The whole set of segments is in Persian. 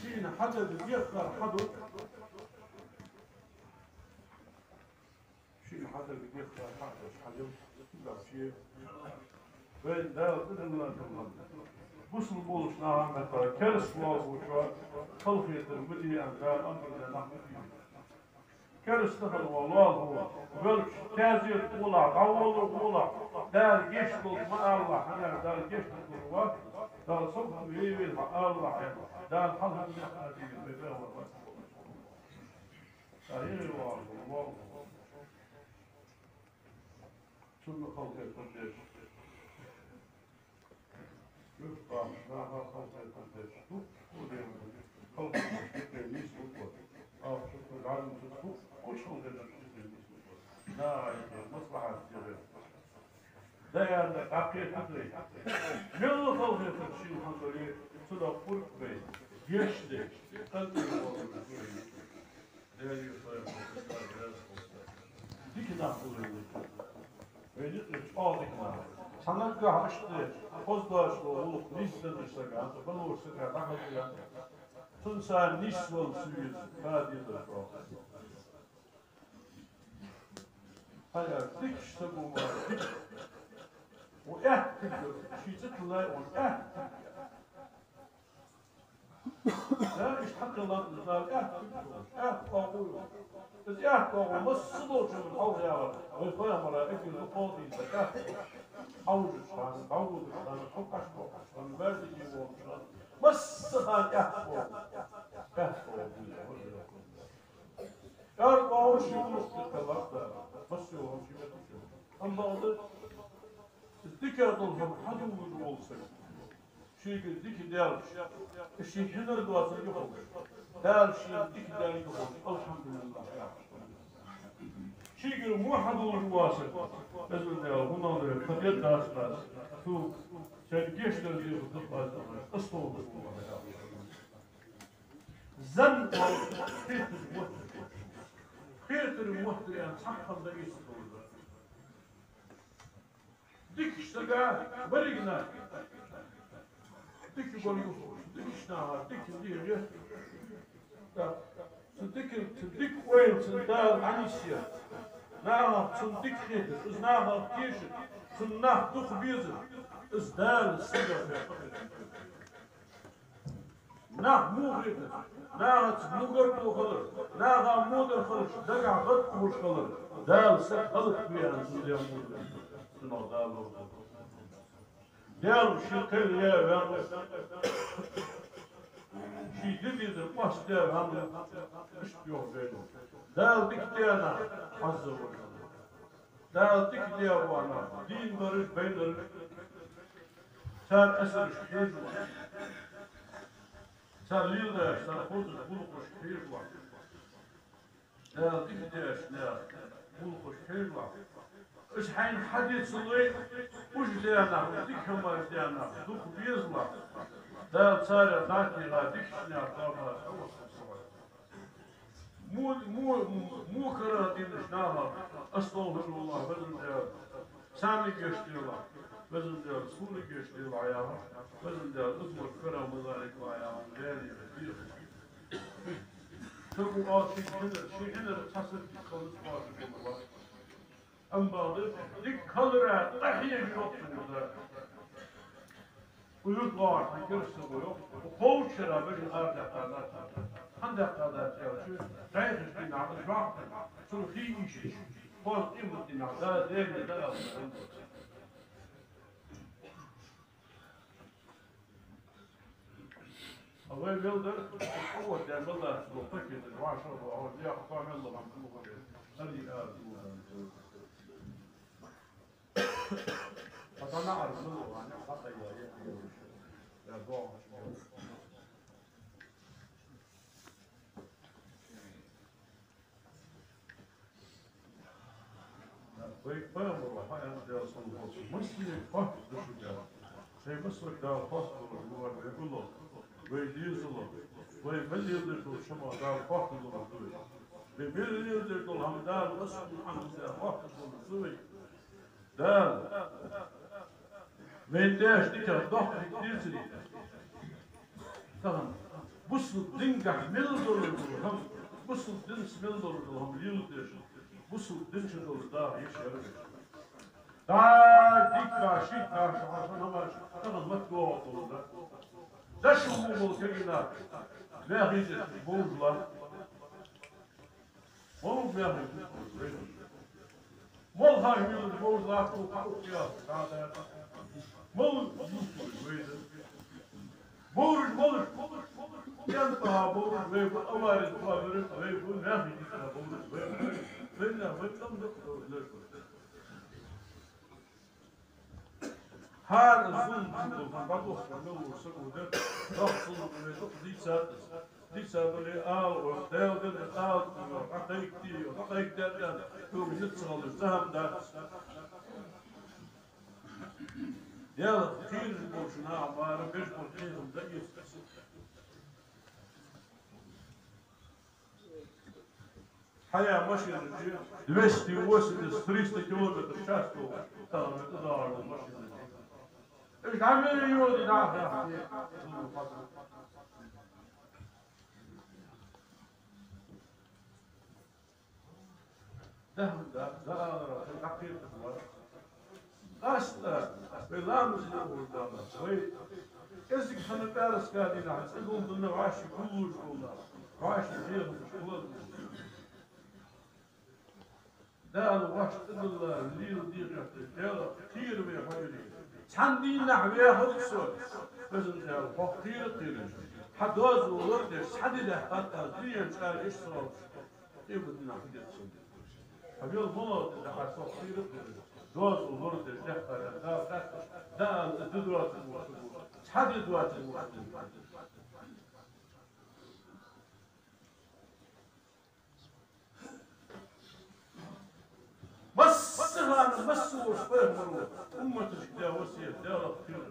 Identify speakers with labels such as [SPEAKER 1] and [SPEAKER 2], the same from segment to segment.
[SPEAKER 1] شين حدد يقدر حدد شين حدد يقدر حدد لا شيء وين ده بدنا وصل بولشنا مثلا كرس واو وشو خلفية المدي أن ده أمر ده نحن كرس دخل والله هو وبلش كازيت ولا عول ولا دار يشتغل مع الله أنا دار يشتغل هو دار صبح ويبي مع الله دار حظ من هذه البداية صحيح والله شو خلفية قديش يبقى ما خلفية قديش لا مصلحة ده يعني عقيد حقيقي من الخوف يفرشين حقيقي صدا فرق بين يشتي قلبي ده يصير دي كده حقيقي ويجب أعطيك معه سنلقى حشتي قصداش لولوك نيستن الشجاع بلور سكا تحقيقي تنسى نيسو السويس هذه الأشياء هيا ديكش تبو ما ديك وإحتك شي تطلع وإحتك لا إيش حق الله لا إحتك قوي بس إحتك قوي بس صدوش من حول يا رب ويفهم مرة إكي الفاضي إحتك حوج شان حوج شان حقش شان باردي جيبون شان بس هان إحتك يار باور شي ونص الوقت بس يوم شي بتشوف أما هذا الذكر ضلهم حجم وجوه سك شيء الذكر دارش الشيء هنا الدواسة يخرج دارش الذكر داري يخرج الحمد لله شيء موحد وجواسة لازم ده هنا ده خطير دارس ناس شو شركيش ده اللي يخرج أصله زن بيتر المحتري أن صحب ده يسطول ديك اشتغى برقنا ديك يقول يفوش ديك اشتغى ديك ديه صديق وين صدار عنيسيا نعم صديق خيدر إز نعم كيشت صناح دوخ بيزر إز دار السيدة نعم مو خيدر نعم مقر خلر نعم مودر خلر دقع غد مش خلر دار سك خلق بيها سيدة مودر سنو دار دار شيقل يا وانو شي جديد القصد ده هم مش بيوم بينه ده دكتيانا حظ وجهه ده دكتيا وانا دين برد بين صار أسر شحيد صار ليلة صار خوز بلوك شحيد ده دكتيا شنا بلوك شحيد إيش حين حديث صلي وش ديانا دكما ديانا دوك بيزلا ده صار ذاتي غاديش نعطاها مو كراتين شناها أستغفر الله بدل دار سامي قشتي الله بدل دار سولي قشتي الله يا بدل دار أثمر كرم ذلك الله يا غالي كثير تبو شيء هنا تصل في خلص واجب الله أم بعض ديك كلرة تحية يوقف ويطلع في كرسي وفوق شرا بجي غار دقادات هن دقادات يا شو تعيش في نعمل شعب شو في شيء فوق قيمة النعداد دير ده الله يقدر هو ده بالله لو فكر الواشر او اللي يقطع الله عن كل هذه فأنا أرسله وأنا حتى ويقبل الله أنا جالس نقول مسلم فهد الشجاع شيء مسلك دار فصل الله ويقول له ويجيز الله ويملي يدرك شما دار فهد الله ويملي يدرك الهم دار أصل عن دار فهد الله ده wenn der Sticker doch nicht ist, tamam. Bu dinga mildur ham bu din mildur ham yıldır. Bu din çözülür daha yaşar. Daha dikka şikka şahana tamam matbu oldu. Da şu bu kegina. Ve hizet bozlar. Mol bir mol hayır bozlar bu ya. Mol Boğur. Yan paha boğur ve bu avarı pahavırı ve bu ne yapayım boğur ve ne tam da her uzun tutuldan bak ne olursa burada rahatsız ve çok dik saat böyle al o devlet al hatta gidiyor hatta giderken bu bizi çalıyor zahamda ya kıyır boşuna ama beş boşuna da geçsin. Hayal maşineci 280-300 kilometre в час там это дорого машинeci. Там люди да. Да, hakikaten var. Asla belâmız burada. Ve eski sanatlar skadina, olduğunda vaşı kulur oldu. Vaşı diyor, دال وقت الله الليل ديرك يلا كثير من حولي تندين نحويا هدسو بزن دال فقير حداز ولد حد ده حتى دين شال اشتراك يبدنا حدث حبيل مولد ده فقير داز ولد ده ده تدرس حد دوات بس هذا بس وشبه أمة الشدة وسيا دار خير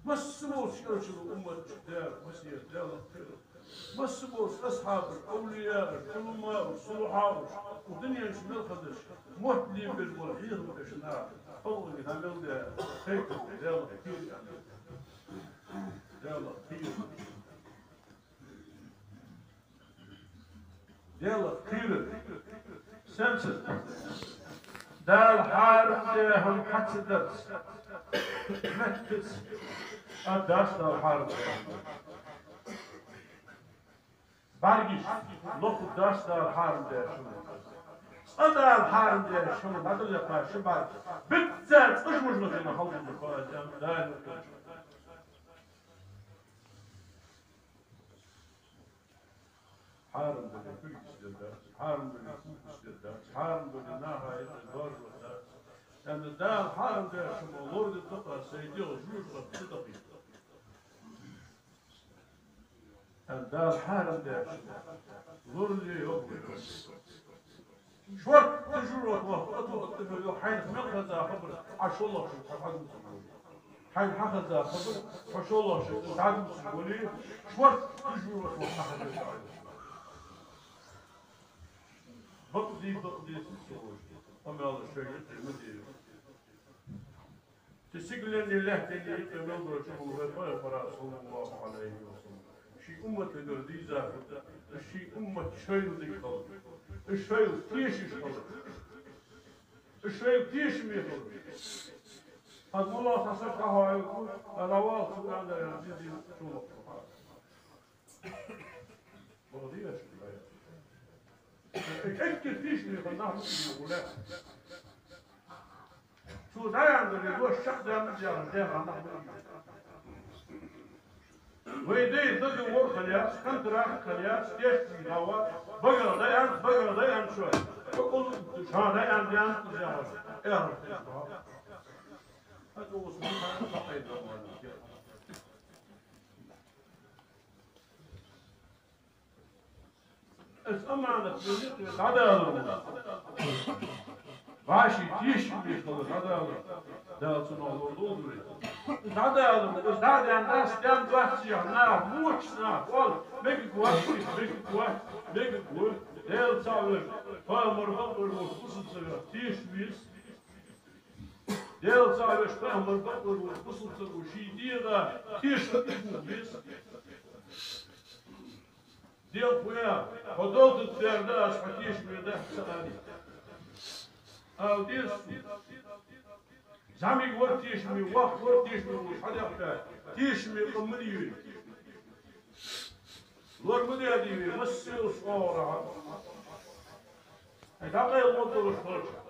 [SPEAKER 1] بس وشيرش أمة الشدة وسيا دار خير بس أصحاب الأولياء العلماء الصلحاء ودنيا شمال خدش مهتلين بالملحيط والإشناع فضل يتعمل ده خير دار خير دار خير دار خير سمسم دال حارم هم حتى درس مكتس الدرس دال حارم برگیش لخت درس دال حارم دال حارم شما بدل يقع شبار بتزاد ايش مجمع فينا خلق الفاجة دال حارم حارم حارم بالنهاية الدار والدار لأن الدار حارم ده شما لورد الدقة سيدي وجوج وبتدقي الدار حارم ده شما لورد يوبي شوك تجور وقت حين ملخذ خبر عشو الله شو حين حخذ خبر عشو الله شو تعلم سيقولي شوك تجور وقت بقضي أما الله شوية المدير تسجل لله تاني يتمنى رسوله صلى الله عليه وسلم شيء أمة الجرديزة الشيء أمة شوية ذي خلق الشوية تيش خلق الشوية تيش ميخلق هذا الله تصدقه يقول رواه سبحانه يزيد شو بقضية شوية الحكي فيش اللي خلناه مسلم ولا شو ده يعني اللي هو الشخص ده من جهة ده ويدي ضد ور خلياس كنت راح خلياس يشتي هوا بقرا ده يعني شوي بقول شو ده يعني جهة اعرف هذا هو سبحانه فقيد أما عن الطريق هذا Başı değişmiyor kalır. Da sonra olur. Da nas dan vatsya na muçna ol. Meki kuat. Del sağır. Pamur pamur kusun sever. Değişmiyor. ديال زاوية شبه من قبل وقصة وشي ديغا تيش بيس ديال خويا ودولت الدرداش حتيش من ده سالي أو ديس زعمي ورتيش مي وقت ورتيش مي وش حد يحتاج تيش مي قمريوي ورمدي هذه مسي وصورة هذا يقول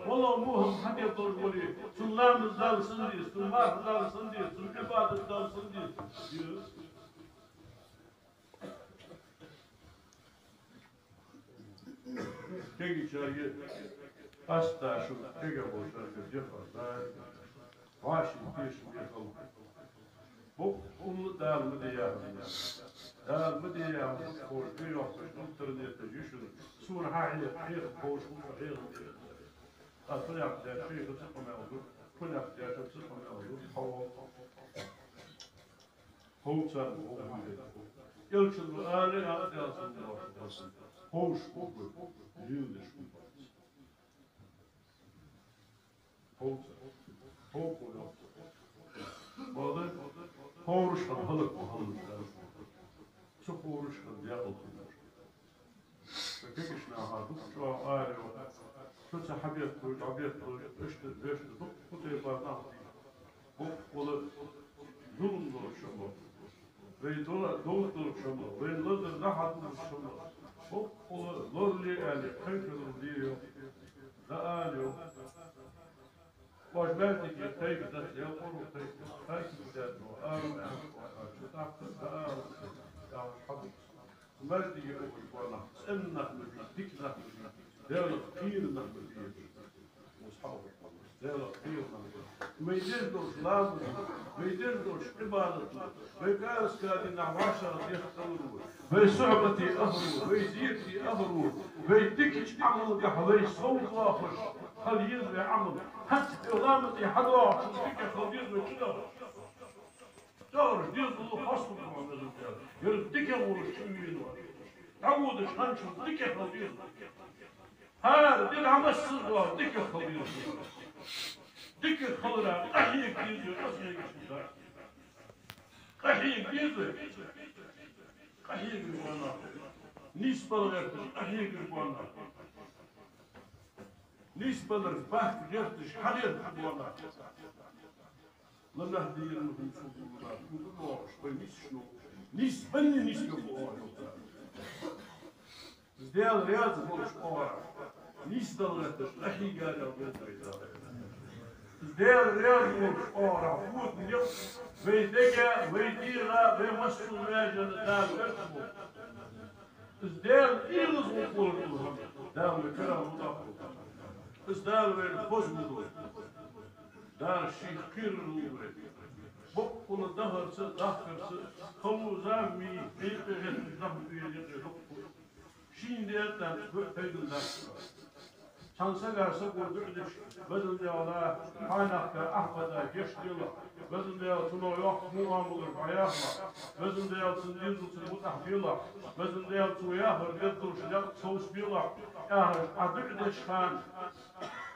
[SPEAKER 1] والله موهم حد يقول ولي سلام الزال سندي سلام الزال سندي سلعباد الزال سندي تيجي شاي أستا شو تيجي أبو شاي جفا واشي تيش بيخل بوك دار مديا دار مديا خوش بيروح انترنت تجيشن صورة هاي حير خوش حير كل يحتاج شيء تصفى موضوع كل يحتاج تصفى موضوع هو صار هو يلشل آلي آلي أصلا خوش خوش يلدش هو هو بعدين هورش خلق وخلق شو هورش خلق فكيفش نعهد شو آلي شو سحبيت كل عبيت كل اشتر بيش دق كتير بعنا بق ولا ظلم دور شمال وين دور شمال وين لذ نحت شمال بق ولا دور لي آلي كيف الديو لا آلي واجباتك يتيب ذات يقول وتيب هاي ذات وآل شو تعقل آل يا حبيب مردي يقول وانا سألنا ديك نحن ديال كثير نحن وصحابه ديال كثير ما يديرش لازم ما يديرش عبادة ما يقاس كادين عشرة يختاروا بصعبتي أهرو بيزيرتي أهرو بيدكش عمل قحوي صوت واخش خل يزرع عمل حتى إغامتي حدوى شوفيك خل يزرع كده تعرف يزرع خاصة بالعمل يردك ورشوين عود شهنش دك خل يزرع هذا دين عم الصغار دك خل يزرع دك خلرا أحيك يزرع أحيك يزرع أحيك يزرع نسبة لغيرتش أحيك يزرع نسبة لغيرتش غيرتش حرير حدوانا لما هدي لهم سبحانه الله شوي شنو نسبة لنسبة زديال رياض فوش قوار نسبة لغيرتش أحيك يزرع زديال رياض فوش قوار فوت نيق بيدقى بيديغا بيمسل ماجن دال غيرتبو زديال إيغز وقول دال مكرم مطاقو زدال بين فوز مدور دال شيخ كير الوغي بقل الدهر سدخر خلو زامي بيقى غير الزهر بيقى شين ديالتان بيقى الزهر شانسا سقور دعدش بدل ديالا حانك أحفظا جيش ديالا بدل ديال تنو يوق مؤامل رفعياهلا بدل ديال تنديزو تنمتح بيلا بدل ديال توياهر قدر شدق صوص بيلا أدعدش خان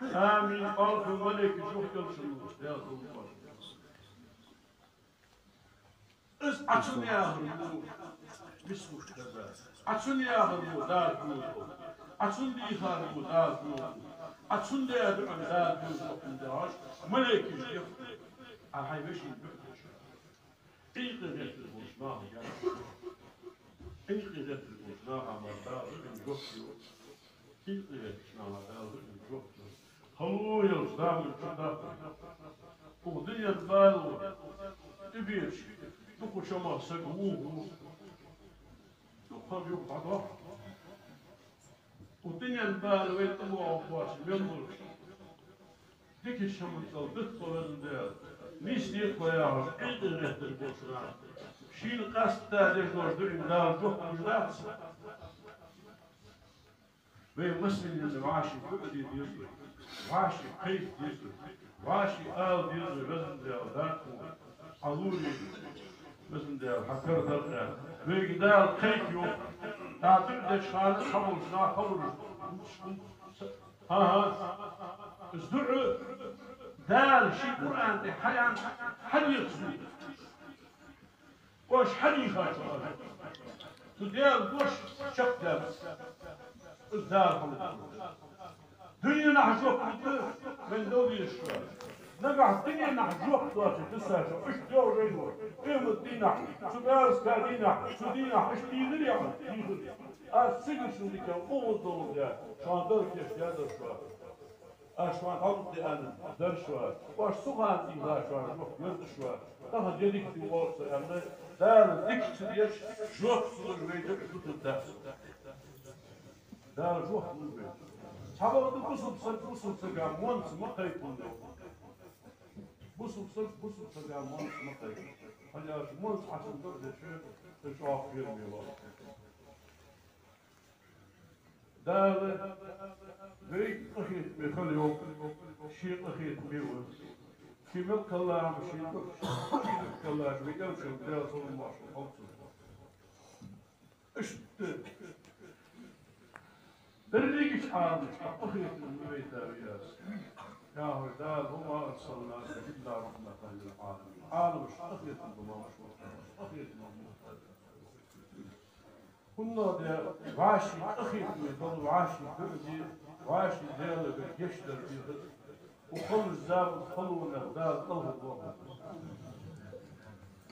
[SPEAKER 1] آمين قلب الملك شوف كل شنو ديال تنمتح إس أتشن يا هرمو بسوش كذا أتشن يا هرمو دار بيوتو أتشن دي هرمو دار بيوتو أتشن دي أدعم دار بيوتو كنداش ملك يجيب هاي ماشي بيوتش إيه قدرت الوصناها إيه قدرت الوصناها ما دار الجوفيو إيه قدرت الوصناها دار الجوفيو هو يلزم الجدا ودنيا البالو تبيش تقول شما سقوه تقول يقعد ودنيا البالو يطلعوا فواش ينظر ديك الشمس تلبس ولا نيش ديك وياهم عند الرهط البوشران شيل قاستا ديك وردين دار جوه مجلات بين مسلم اللي معاشي فقدي يزري معاشي كيف يزري معاشي آل يزري بزن ديال داكو حضوري بزن ديال حكر دلقان بين ديال كيف يوم تعتقد شخان خبر شنا خبر ها ازدعوا دال شي قرآن دي حيان حديث وش حديثات تدير وش شكل الدار دنيا نحجوك من دولي الشوال نقع الدنيا نحجوك دواتي تساشو اش دور رينو ايم الدينة سبارس كادينة سدينة اش تيغري عمل تيغري سيقل شندي كان اول دول ده شوان دور كيش دادر شوال شوان عمد انا در شوال واش سوغان تيغا شوال جوك يرد شوال daha dedik ki olsa yani değerli dik diye çok sulu verecek tutup da değerli çok sulu verecek sabahı bu sılsa gamon sıma kayıpında bu sılsa gamon sıma kayıpında hani mon açıldı da şu af vermiyor değerli büyük akit bir kalı yok şiir akit bir var كيف كلا عم شيء كلا بيجرب شو بدي أصور ماشي خلص إيش دريك حال أخيت الميت أبياس يا هو دال هو أرسلنا إلا رحمة للعالمين عالم أخيت الله أخيت كنا ده واشي أخيت من واشي كردي واشي ديال بالجشدر في وخل الزاب خلوا الأغدار طلب الوضع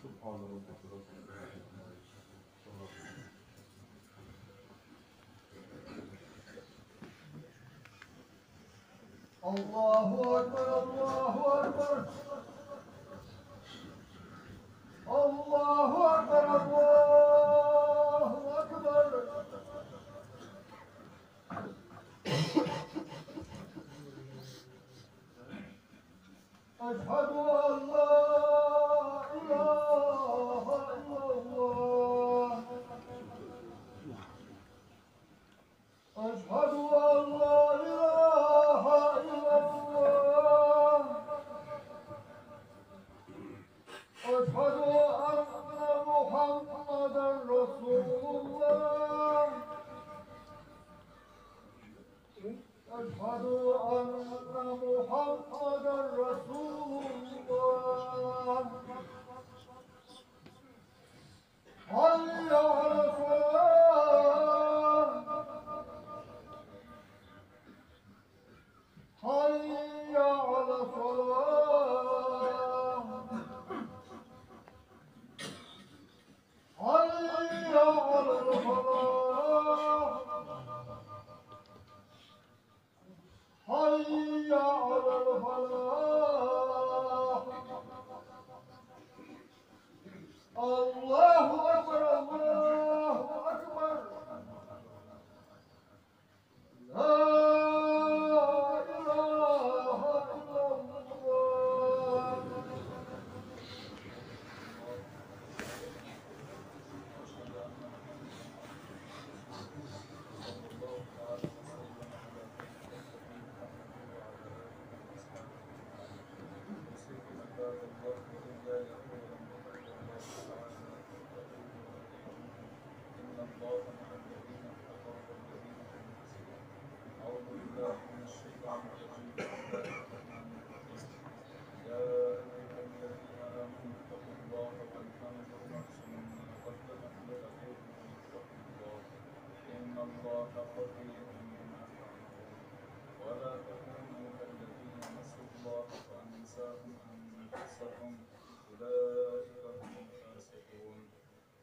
[SPEAKER 1] سبحان ربك
[SPEAKER 2] الله أكبر الله أكبر الله أكبر الله أكبر أشهد أن لا إله إلا الله أشهد أن لا إله إلا الله أشهد أن محمدا رسول الله أشهد أن محمدا رسول الله حي على الصلاة حي على الصلاة حي على الفلاح حي على الفلاح الله أكبر الله أكبر لا إله إلا الله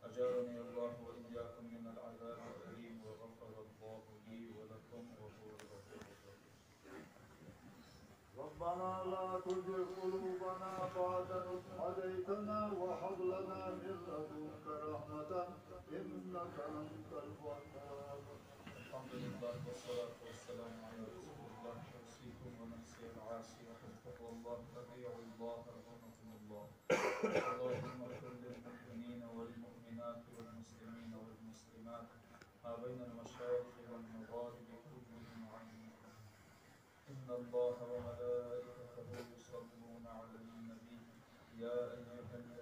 [SPEAKER 3] أجارني الله وإياكم من العذاب الأليم وغفر الله لي ولكم وهو الغفور الرحيم.
[SPEAKER 2] ربنا لا تزغ قلوبنا بعد إذ هديتنا وهب لنا من لدنك رحمة إنك أنت الوهاب.
[SPEAKER 3] الحمد لله والصلاة والسلام على رسول الله. أوصيكم ونفسي العاصية بتقوى الله أطيعوا الله رحمكم الله. اللهم اغفر للمؤمنين والمؤمنات والمسلمين والمسلمات ما بين المشارق والمغارب كلهم عنكم. إن الله وملائكته يصلون على النبي يا أيها الذين